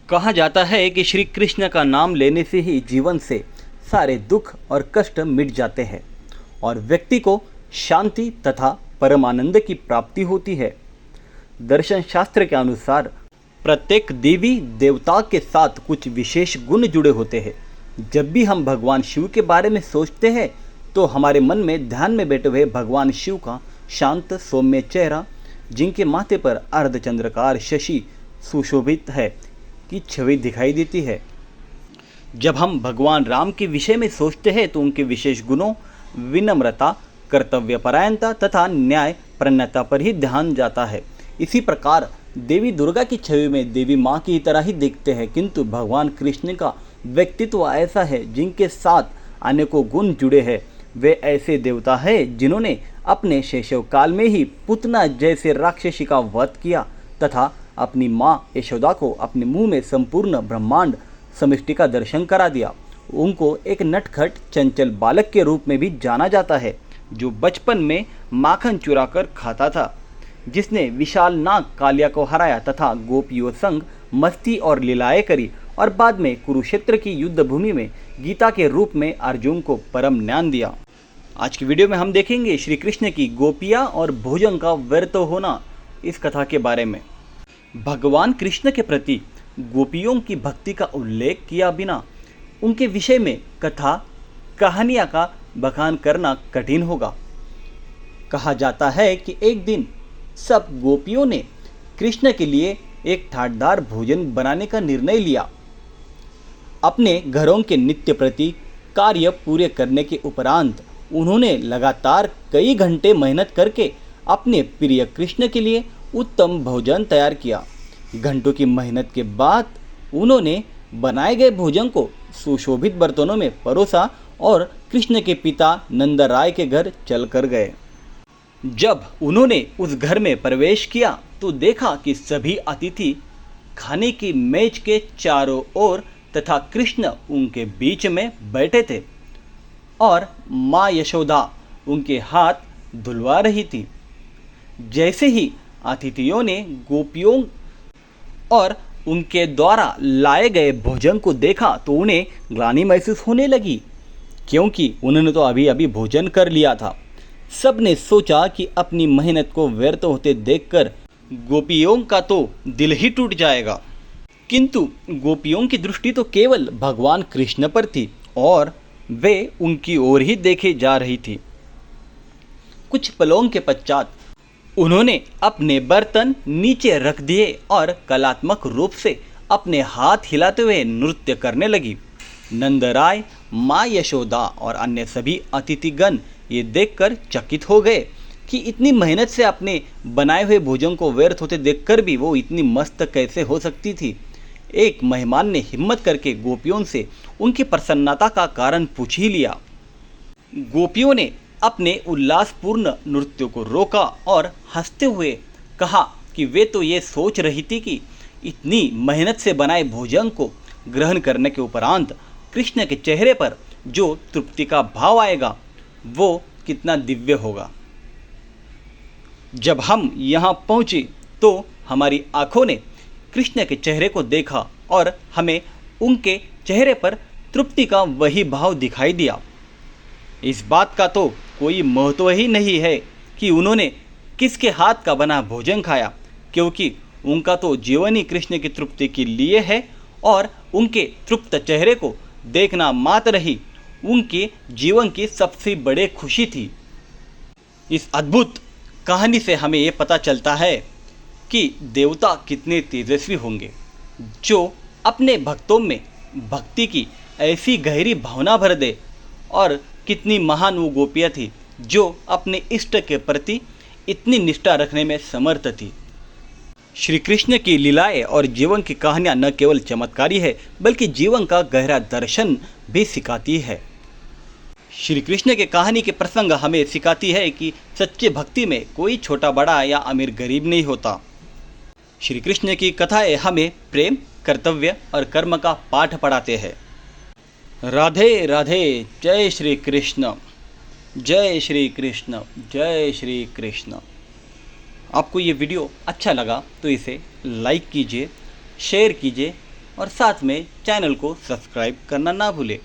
कहा जाता है कि श्री कृष्ण का नाम लेने से ही जीवन से सारे दुख और कष्ट मिट जाते हैं और व्यक्ति को शांति तथा परमानंद की प्राप्ति होती है। दर्शन शास्त्र के अनुसार प्रत्येक देवी देवता के साथ कुछ विशेष गुण जुड़े होते हैं। जब भी हम भगवान शिव के बारे में सोचते हैं तो हमारे मन में ध्यान में बैठे हुए भगवान शिव का शांत सौम्य चेहरा, जिनके माथे पर अर्धचंद्राकार शशि सुशोभित है, की छवि दिखाई देती है। जब हम भगवान राम के विषय में सोचते हैं तो उनके विशेष गुणों, विनम्रता, कर्तव्यपरायणता तथा न्याय प्रणता पर ही ध्यान जाता है। इसी प्रकार देवी दुर्गा की छवि में देवी माँ की तरह ही दिखते हैं, किंतु भगवान कृष्ण का व्यक्तित्व ऐसा है जिनके साथ अनेकों गुण जुड़े हैं। वे ऐसे देवता हैं जिन्होंने अपने शैशव काल में ही पुतना जैसे राक्षसी का वध किया तथा अपनी माँ यशोदा को अपने मुंह में संपूर्ण ब्रह्मांड समष्टि का दर्शन करा दिया। उनको एक नटखट चंचल बालक के रूप में भी जाना जाता है, जो बचपन में माखन चुरा कर खाता था, जिसने विशाल नाग कालिया को हराया तथा गोपियों संग मस्ती और लीलाएं करी और बाद में कुरुक्षेत्र की युद्ध भूमि में गीता के रूप में अर्जुन को परम ज्ञान दिया। आज की वीडियो में हम देखेंगे श्री कृष्ण की गोपियाँ और भोजन का व्यर्थ होना, इस कथा के बारे में। भगवान कृष्ण के प्रति गोपियों की भक्ति का उल्लेख किया बिना उनके विषय में कथा कहानियाँ का बखान करना कठिन होगा। कहा जाता है कि एक दिन सब गोपियों ने कृष्ण के लिए एक ठाटदार भोजन बनाने का निर्णय लिया। अपने घरों के नित्य प्रति कार्य पूरे करने के उपरांत उन्होंने लगातार कई घंटे मेहनत करके अपने प्रिय कृष्ण के लिए उत्तम भोजन तैयार किया। घंटों की मेहनत के बाद उन्होंने बनाए गए भोजन को सुशोभित बर्तनों में परोसा और कृष्ण के पिता नंदराय के घर चल कर गए। जब उन्होंने उस घर में प्रवेश किया तो देखा कि सभी अतिथि खाने की मेज के चारों ओर तथा कृष्ण उनके बीच में बैठे थे और माँ यशोदा उनके हाथ धुलवा रही थी। जैसे ही अतिथियों ने गोपियों और उनके द्वारा लाए गए भोजन को देखा तो उन्हें ग्लानि महसूस होने लगी, क्योंकि उन्होंने तो अभी अभी भोजन कर लिया था। सब ने सोचा कि अपनी मेहनत को व्यर्थ होते देखकर गोपियों का तो दिल ही टूट जाएगा, किंतु गोपियों की दृष्टि तो केवल भगवान कृष्ण पर थी और वे उनकी ओर ही देखे जा रही थी। कुछ पलों के पश्चात उन्होंने अपने बर्तन नीचे रख दिए और कलात्मक रूप से अपने हाथ हिलाते हुए नृत्य करने लगी। नंदराय, माँ यशोदा और अन्य सभी अतिथिगण ये देखकर चकित हो गए कि इतनी मेहनत से अपने बनाए हुए भोजन को व्यर्थ होते देखकर भी वो इतनी मस्त कैसे हो सकती थी। एक मेहमान ने हिम्मत करके गोपियों से उनकी प्रसन्नता का कारण पूछ ही लिया। गोपियों ने अपने उल्लासपूर्ण नृत्य को रोका और हंसते हुए कहा कि वे तो ये सोच रही थी कि इतनी मेहनत से बनाए भोजन को ग्रहण करने के उपरांत कृष्ण के चेहरे पर जो तृप्ति का भाव आएगा वो कितना दिव्य होगा। जब हम यहाँ पहुँचे तो हमारी आँखों ने कृष्ण के चेहरे को देखा और हमें उनके चेहरे पर तृप्ति का वही भाव दिखाई दिया। इस बात का तो कोई महत्व ही नहीं है कि उन्होंने किसके हाथ का बना भोजन खाया, क्योंकि उनका तो जीवन ही कृष्ण की तृप्ति के लिए है और उनके तृप्त चेहरे को देखना मात्र ही उनके जीवन की सबसे बड़ी खुशी थी। इस अद्भुत कहानी से हमें ये पता चलता है कि देवता कितने तेजस्वी होंगे, जो अपने भक्तों में भक्ति की ऐसी गहरी भावना भर दे, और कितनी महान वो गोपियाँ थी जो अपने इष्ट के प्रति इतनी निष्ठा रखने में समर्थ थी। श्री कृष्ण की लीलाएं और जीवन की कहानियाँ न केवल चमत्कारी है बल्कि जीवन का गहरा दर्शन भी सिखाती है। श्री कृष्ण के कहानी के प्रसंग हमें सिखाती है कि सच्चे भक्ति में कोई छोटा बड़ा या अमीर गरीब नहीं होता। श्री कृष्ण की कथाएं हमें प्रेम, कर्तव्य और कर्म का पाठ पढ़ाते हैं। राधे राधे। जय श्री कृष्ण, जय श्री कृष्ण, जय श्री कृष्ण। आपको ये वीडियो अच्छा लगा तो इसे लाइक कीजिए, शेयर कीजिए और साथ में चैनल को सब्सक्राइब करना ना भूलें।